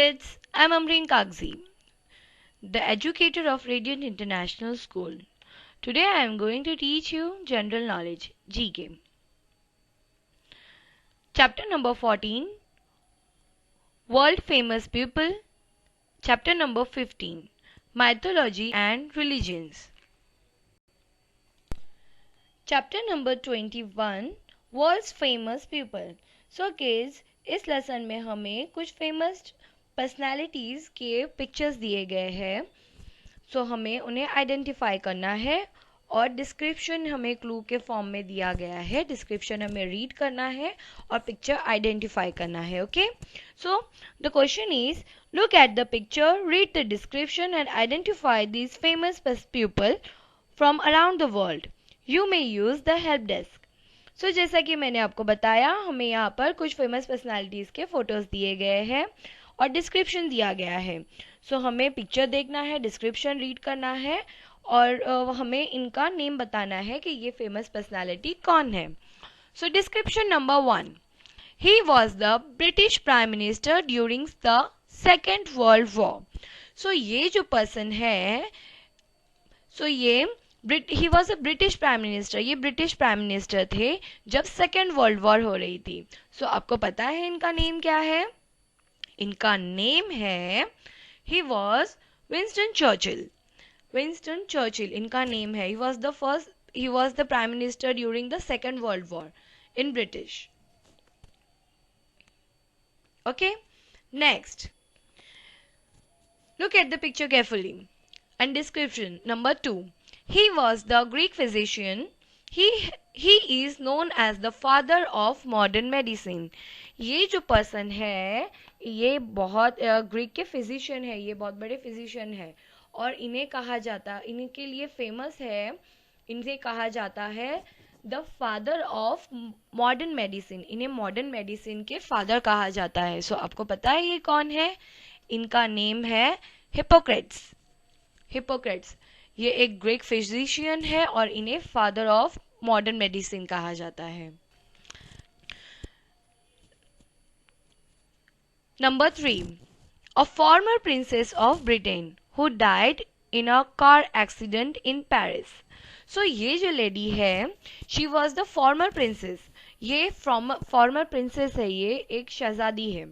kids, I'm Amreen Kagzi, the educator of Radiant International School. Today I am going to teach you general knowledge GK. Chapter number 14, World Famous People. Chapter number 15, Mythology and Religions. Chapter number 21, World's Famous People. So kids, इस lesson में हमें कुछ famous personalities के pictures दिए गए हैं. सो हमें उन्हें आइडेंटिफाई करना है और डिस्क्रिप्शन हमें क्लू के फॉर्म में दिया गया है. डिस्क्रिप्शन हमें रीड करना है और पिक्चर आइडेंटिफाई करना है. Okay, so the question is look at the picture, read the description and identify these famous people from around the world. You may use the help desk. So जैसा कि मैंने आपको बताया, हमें यहाँ पर कुछ फेमस पर्सनालिटीज़ के फोटोज़ दिए गए हैं और डिस्क्रिप्शन दिया गया है. सो हमें पिक्चर देखना है, डिस्क्रिप्शन रीड करना है और हमें इनका नेम बताना है कि ये फेमस पर्सनालिटी कौन है. So description number 1, he was the British prime minister during the second world war. So ये जो पर्सन है, he was a British prime minister. ये ब्रिटिश प्राइम मिनिस्टर थे जब सेकेंड वर्ल्ड वॉर हो रही थी. सो आपको पता है इनका नेम क्या है? इनका नेम है, he was Winston Churchill. Winston Churchill इनका नेम है. He was the prime minister during the second world war in British. Okay, next, look at the picture carefully and description number 2. He was the Greek physician. He is known as the father of modern medicine. ये जो person है, ये बहुत Greek के physician है. ये बहुत बड़े फिजिशियन है और इनके लिए फेमस है. इनसे कहा जाता है the father of modern medicine. इन्हें मॉडर्न मेडिसिन के फादर कहा जाता है. सो आपको पता है ये कौन है? इनका नेम है हिपोक्रेट्स. हिपोक्रेट्स ये एक ग्रीक फिजिशियन है और इन्हें फादर ऑफ मॉडर्न मेडिसिन कहा जाता है. Number 3, a former princess of Britain who died in a car accident in Paris. So ये जो लेडी है, she was the former princess. ये फॉर्मर प्रिंसेस है, ये एक शहजादी है.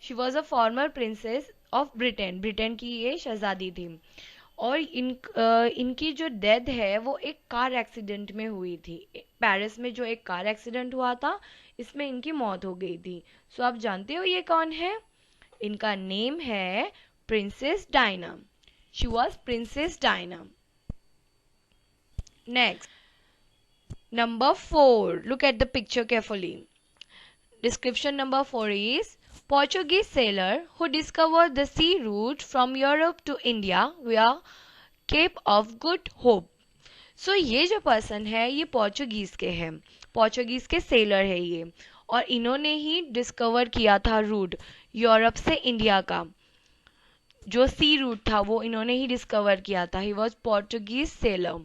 She was a former princess of Britain. Britain की ये शहजादी थी और इनकी जो डेथ है वो एक कार एक्सीडेंट में हुई थी. पेरिस में जो एक कार एक्सीडेंट हुआ था, इसमें इनकी मौत हो गई थी. सो आप जानते हो ये कौन है? इनका नेम है princess Diana. She was princess Diana. Next, number 4, look at the picture carefully. Description number 4 is Portuguese sailor who discovered the sea route from Europe to India via Cape of Good Hope. So ये जो person है ये Portuguese के हैं. Portuguese के seller है ये और इन्होंने ही डिस्कवर किया था रूट यूरोप से इंडिया का. जो सी रूट था वो इन्होंने ही डिस्कवर किया था. He was Portuguese sailor.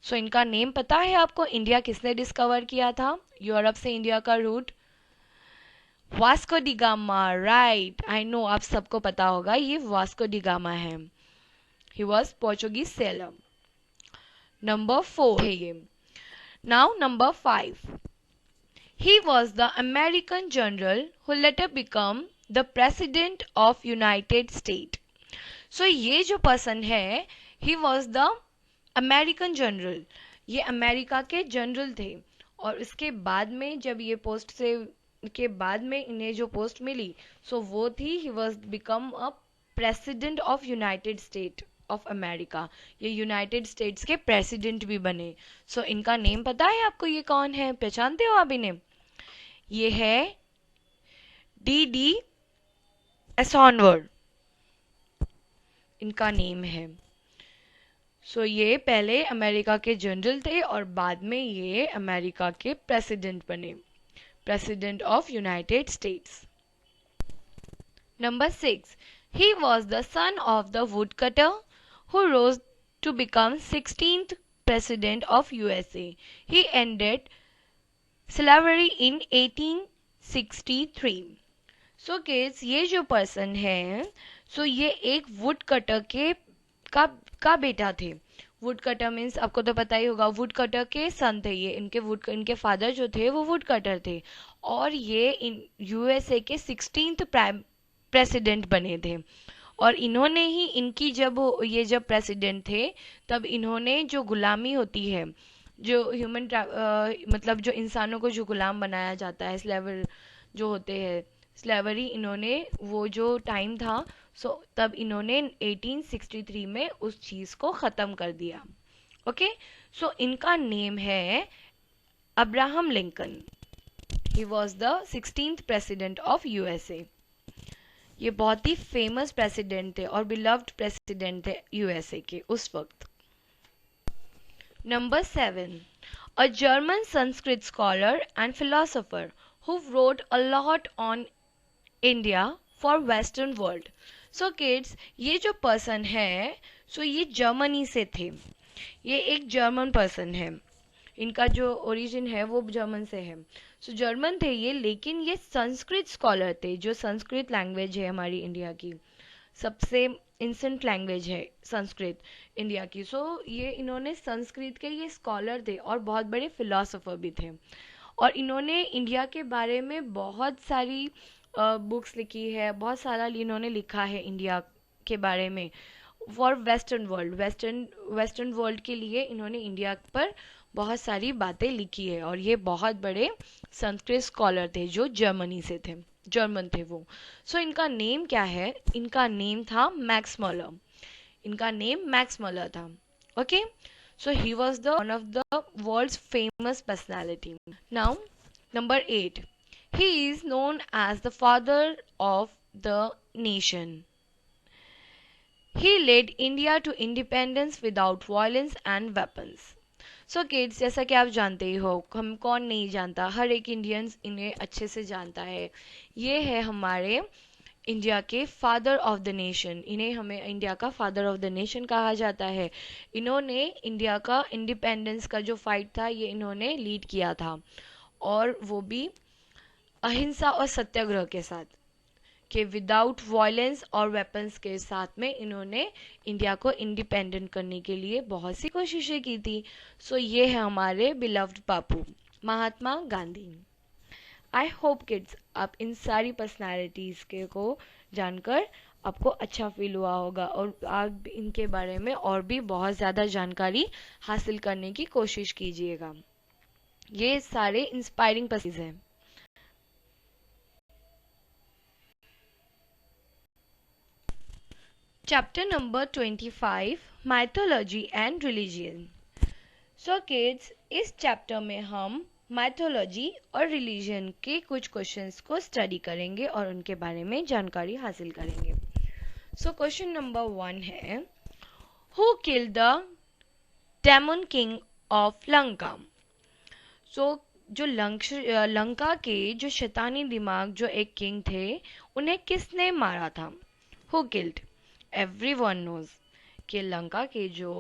So इनका नेम पता है आपको? इंडिया किसने डिस्कवर किया था, यूरोप से इंडिया का route? Vasco da Gama. Right, I know, आप सबको पता होगा ये वास्को डी गामा है. He was Portuguese sailor. Number 4 है ये. Now number 5, he was the American general who later become the president of United State. So ये जो पर्सन है, he was the American general. ये अमेरिका के general थे और उसके बाद में जब ये पोस्ट से के बाद में इन्हें जो पोस्ट मिली, सो वो थी he was become a president of United state of America. ये यूनाइटेड स्टेट्स के प्रेसिडेंट भी बने. सो इनका नेम पता है आपको? ये कौन है? पहचानते हो आप इन्हें? ये है डी एसॉनवर्ड. इनका नेम है. सो ये पहले अमेरिका के जनरल थे और बाद में ये अमेरिका के प्रेसिडेंट बने. President of United States. Number 6, he was the son of the woodcutter who rose to become 16th president of USA. He ended slavery in 1863. So kids, ये जो पर्सन है, सो ये एक वुड कटर के का का बेटा थे। वुड कटर मीन्स आपको तो पता ही होगा, वुड कटर के सन थे ये। इनके फादर जो थे वो वुड कटर थे, और ये यूएसए के 16th प्राइम प्रेसिडेंट बने थे। और इन्होंने ही इनकी जब प्रेसिडेंट थे, तब इन्होंने जो गुलामी होती है, जो मतलब जो इंसानों को जो गुलाम बनाया जाता है, स्लेवर जो होते हैं, स्लेवरी, इन्होंने वो जो टाइम था, तब इन्होंने 1863 में उस चीज को खत्म कर दिया। ओके, सो इनका नेम है Abraham Lincoln. He was the 16th president of USA. ये बहुत ही फेमस प्रेसिडेंट थे और बिलव्ड प्रेसिडेंट थे यूएसए के उस वक्त। Number 7, a German Sanskrit scholar and philosopher who wrote a lot on India for Western world. So kids, ये जो पर्सन है, सो ये जर्मनी से थे। ये एक जर्मन पर्सन है, इनका जो ओरिजिन है वो जर्मन से है। सो जर्मन थे ये, लेकिन ये संस्कृत स्कॉलर थे। जो संस्कृत लैंग्वेज है हमारी इंडिया की सबसे इंसेंट लैंग्वेज है संस्कृत इंडिया की। सो ये इन्होंने संस्कृत के ये स्कॉलर थे और बहुत बड़े फिलोसोफर भी थे। और इन्होंने इंडिया के बारे में बहुत सारी बुक्स लिखी है, बहुत सारा इन्होंने लिखा है इंडिया के बारे में for western world. Western world के लिए इन्होंने इंडिया पर बहुत सारी बातें लिखी है। और ये बहुत बड़े संस्कृत स्कॉलर थे जो जर्मन थे वो। सो इनका नेम क्या है? इनका नेम था मैक्स मलर। इनका नेम मैक्स मलर था। Okay, so he was the one of the world's famous personality. Now number 8, he is known as the father of the nation. He led India to independence without violence and weapons. So kids, जैसा कि आप जानते ही हो, हम कौन नहीं जानता, हर एक इंडियंस इन्हें अच्छे से जानता है। ये है हमारे इंडिया के फादर ऑफ द नेशन। इन्हें हमें इंडिया का फादर ऑफ द नेशन कहा जाता है। इन्होंने इंडिया का इंडिपेंडेंस का जो फाइट था, ये इन्होंने लीड किया था, और वो भी अहिंसा और सत्याग्रह के साथ, कि विदाउट वायलेंस और वेपन्स के साथ में इन्होंने इंडिया को इंडिपेंडेंट करने के लिए बहुत सी कोशिशें की थी। सो ये है हमारे beloved Bapu Mahatma Gandhi. I hope kids, आप इन सारी पर्सनालिटीज के को जानकर आपको अच्छा फील हुआ होगा, और आप इनके बारे में और भी बहुत ज़्यादा जानकारी हासिल करने की कोशिश कीजिएगा। ये सारे इंस्पायरिंग पर्सनैलिटीज हैं। Chapter number 25, Mythology and Religion. So kids, इस चैप्टर में हम माइथोलॉजी और रिलीजन के कुछ क्वेश्चंस को स्टडी करेंगे और उनके बारे में जानकारी हासिल करेंगे। सो क्वेश्चन नंबर 1 है, who killed the demon king of Lanka? So जो लंका के जो शैतानी दिमाग जो एक किंग थे, उन्हें किसने मारा था? Who killed? एवरीवन नोज कि लंका के जो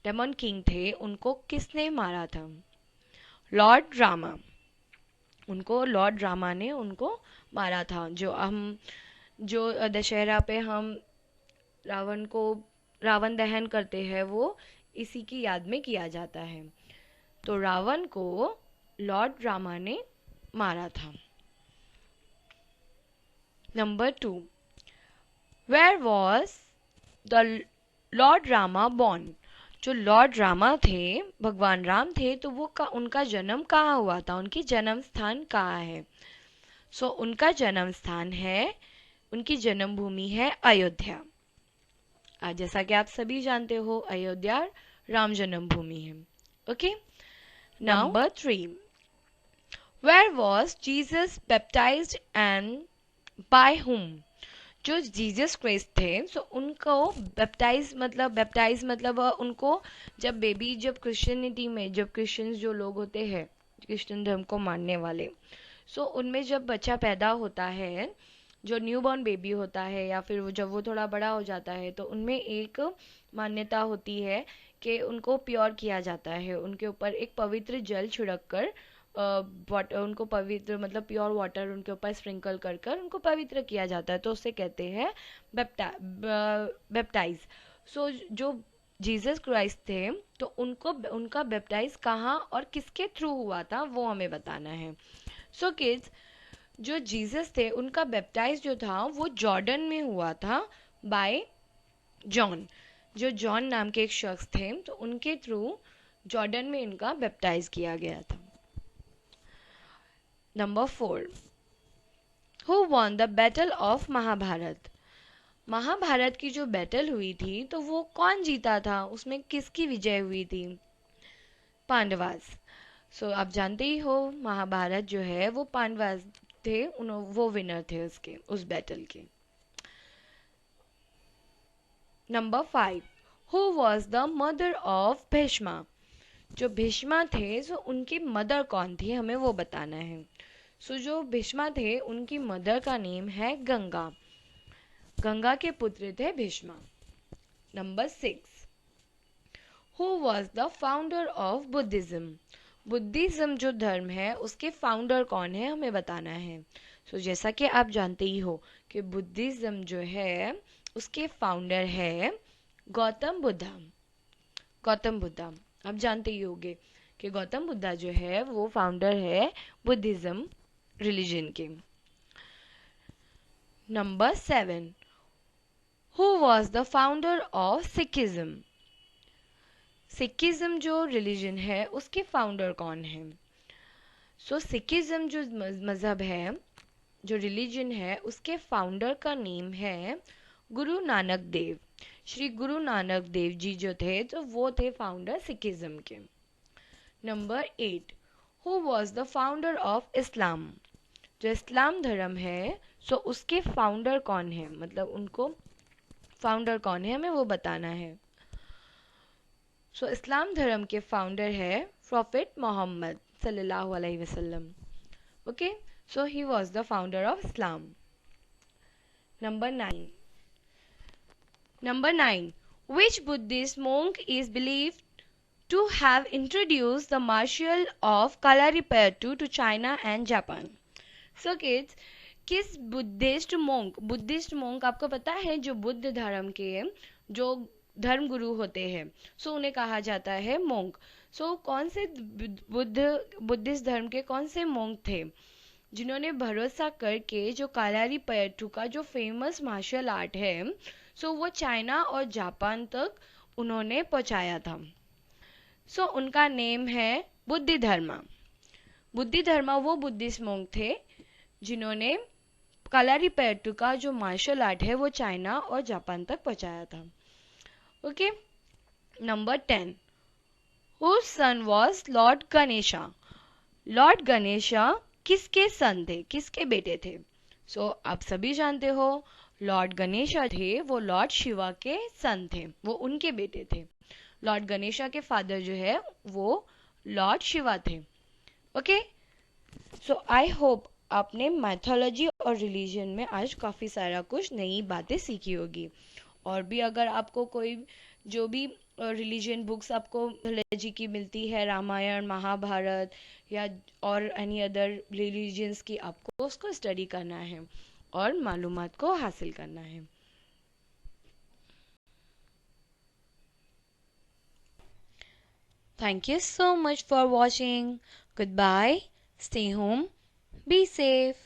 डेमन किंग थे उनको किसने मारा था? लॉर्ड रामा। लॉर्ड रामा ने उनको मारा था। जो दशहरा पे हम रावण दहन करते हैं, वो इसी की याद में किया जाता है। तो रावण को लॉर्ड रामा ने मारा था। Number 2, Where was the Lord Rama born? जो लॉर्ड रामा थे, भगवान राम थे, तो उनका जन्म कहाँ हुआ था? उनकी जन्म स्थान कहाँ है? सो उनका जन्म स्थान है, उनकी जन्मभूमि है अयोध्या। जैसा कि आप सभी जानते हो, अयोध्या राम जन्मभूमि है। Okay, number 3, Where was Jesus baptized and by whom? जो जीसस क्राइस्ट थे, सो उनको बैप्टाइज मतलब उनको जब क्रिश्चियनिटी में जब क्रिश्चियंस जो लोग होते हैं, क्रिश्चियन धर्म को मानने वाले, सो उनमें जब बच्चा पैदा होता है, जो न्यूबॉर्न बेबी होता है, या फिर जब वो थोड़ा बड़ा हो जाता है, तो उनमें एक मान्यता होती है कि उनको प्योर किया जाता है। उनके ऊपर एक पवित्र जल छिड़क कर उनको पवित्र मतलब प्योर वाटर उनके ऊपर स्प्रिंकल कर कर उनको पवित्र किया जाता है, तो उसे कहते हैं बैप्टाइज। सो जो जीसस क्राइस्ट थे, तो उनको उनका बैप्टाइज कहाँ और किसके थ्रू हुआ था वो हमें बताना है। सो किड्स, जो जीसस थे उनका बैप्टाइज जो था वो जॉर्डन में हुआ था बाय जॉन। जो जॉन नाम के एक शख्स थे, तो उनके थ्रू जॉर्डन में इनका बैप्टाइज किया गया था। Number 4, who won the battle of Mahabharata. Mahabharata की जो बैटल हुई थी तो वो कौन जीता था, उसमें किसकी विजय हुई थी? पांडवास। सो आप जानते ही हो महाभारत जो है वो पांडवास थे, वो विनर थे उसके उस बैटल के। Number 5, who was the mother of Bheeshma. जो भीष्मा थे सो उनकी मदर कौन थी, हमें वो बताना है। सो जो भीष्मा थे उनकी मदर का नेम है गंगा। गंगा के पुत्र थे Bheeshma. Number 6, who was the founder of Buddhism. Buddhism जो धर्म है उसके फाउंडर कौन है, हमें बताना है। सो जैसा कि आप जानते ही हो कि बुद्धिज्म जो है उसके फाउंडर है गौतम बुद्धा। गौतम बुद्धा, आप जानते ही होंगे कि गौतम बुद्धा जो है वो फाउंडर है बुद्धिज्म रिलीजन के। Number 7, who was the founder of Sikhism. Sikhism जो रिलीजन है उसके फाउंडर कौन है? सो सिखिज्म जो मजहब है, जो रिलीजन है, उसके फाउंडर का नेम है गुरु नानक देव। श्री गुरु नानक देव जी जो थे तो वो थे फाउंडर सिखिज्म के। Number 8, who was the founder of Islam. जो इस्लाम धर्म है सो उसके फाउंडर कौन है, मतलब उनको फाउंडर कौन है हमें वो बताना है। सो इस्लाम धर्म के फाउंडर है प्रॉफिट मोहम्मद सल्लल्लाहु अलैहि वसल्लम। Okay, so he was the founder of Islam. Number 9, which Buddhist monk is believed to have introduced the martial of Kalaripayattu to China and Japan? So kids, किस बुद्धिस्ट मोंक आपको पता है जो बुद्ध धर्म के जो धर्म गुरु होते हैं सो उन्हें कहा जाता है मोंक। सो कौन से बुद्धिस्ट धर्म के कौन से मोंक थे जिन्होंने भरोसा करके जो कालारी पयट्टू का जो फेमस मार्शल आर्ट है सो वो चाइना और जापान तक उन्होंने पहुंचाया था। सो उनका नेम है बुद्धि धर्मा। बुद्धि धर्मा वो बुद्धिस्ट मोंक थे जिन्होंने कालारी पयट्टू का जो मार्शल आर्ट है वो चाइना और जापान तक पहुंचाया था। Okay, number 10, whose son was Lord Ganesha. Lord Ganesha किसके सन थे, किसके बेटे थे? सो आप सभी जानते हो लॉर्ड गणेशा थे वो लॉर्ड शिवा के सन थे, वो उनके बेटे थे। लॉर्ड गणेशा के फादर जो है वो लॉर्ड शिवा थे। ओके, सो आई होप आपने मैथोलॉजी और रिलीजन में आज काफ़ी सारा कुछ नई बातें सीखी होगी। और भी अगर आपको कोई जो भी रिलीजन बुक्स आपको मैथोलॉजी की मिलती है, रामायण महाभारत या और एनी अदर रिलीजन्स की, आपको उसको स्टडी करना है और मालूमात को हासिल करना है। Thank you so much for watching. Goodbye. Stay home. Be safe.